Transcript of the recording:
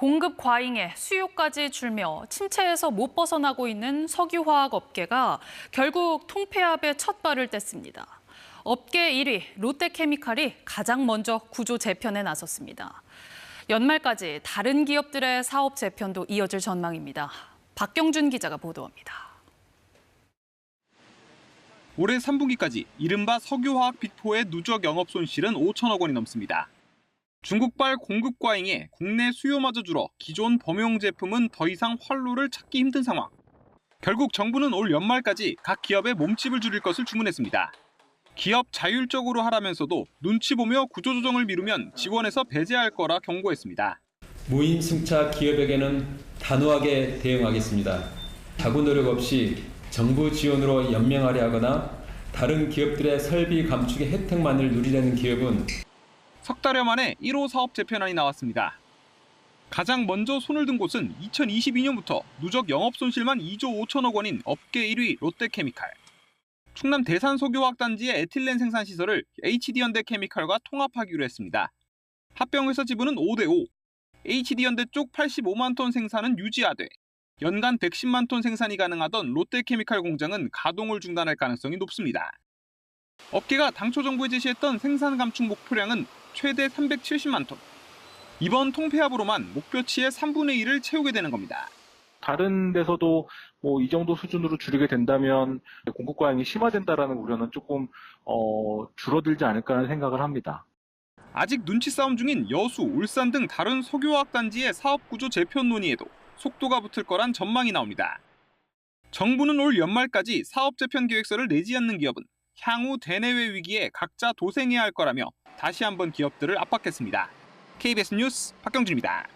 공급 과잉에 수요까지 줄며 침체에서 못 벗어나고 있는 석유화학 업계가 결국 통폐합에 첫 발을 뗐습니다. 업계 1위 롯데케미칼이 가장 먼저 구조 재편에 나섰습니다. 연말까지 다른 기업들의 사업 재편도 이어질 전망입니다. 박경준 기자가 보도합니다. 올해 3분기까지 이른바 석유화학 빅4의 누적 영업 손실은 5천억 원이 넘습니다. 중국발 공급 과잉에 국내 수요마저 줄어 기존 범용 제품은 더 이상 활로를 찾기 힘든 상황. 결국 정부는 올 연말까지 각 기업의 몸집을 줄일 것을 주문했습니다. 기업 자율적으로 하라면서도 눈치 보며 구조조정을 미루면 지원에서 배제할 거라 경고했습니다. 무임승차 기업에게는 단호하게 대응하겠습니다. 자구 노력 없이 정부 지원으로 연명하려 하거나 다른 기업들의 설비 감축의 혜택만을 누리려는 기업은 석 달여 만에 1호 사업 재편안이 나왔습니다. 가장 먼저 손을 든 곳은 2022년부터 누적 영업 손실만 2조 5천억 원인 업계 1위 롯데케미칼. 충남 대산석유화학 단지의 에틸렌 생산 시설을 HD현대케미칼과 통합하기로 했습니다. 합병회사 지분은 5대5, HD현대 쪽 85만 톤 생산은 유지하되 연간 110만 톤 생산이 가능하던 롯데케미칼 공장은 가동을 중단할 가능성이 높습니다. 업계가 당초 정부에 제시했던 생산 감축 목표량은 최대 370만 톤. 이번 통폐합으로만 목표치의 3분의 1을 채우게 되는 겁니다. 다른 데서도 이 정도 수준으로 줄이게 된다면 공급 과잉이 심화된다라는 우려는 조금 줄어들지 않을까 하는 생각을 합니다. 아직 눈치 싸움 중인 여수, 울산 등 다른 석유화학 단지의 사업 구조 재편 논의에도 속도가 붙을 거란 전망이 나옵니다. 정부는 올 연말까지 사업 재편 계획서를 내지 않는 기업은 향후 대내외 위기에 각자 도생해야 할 거라며 다시 한번 기업들을 압박했습니다. KBS 뉴스 박경준입니다.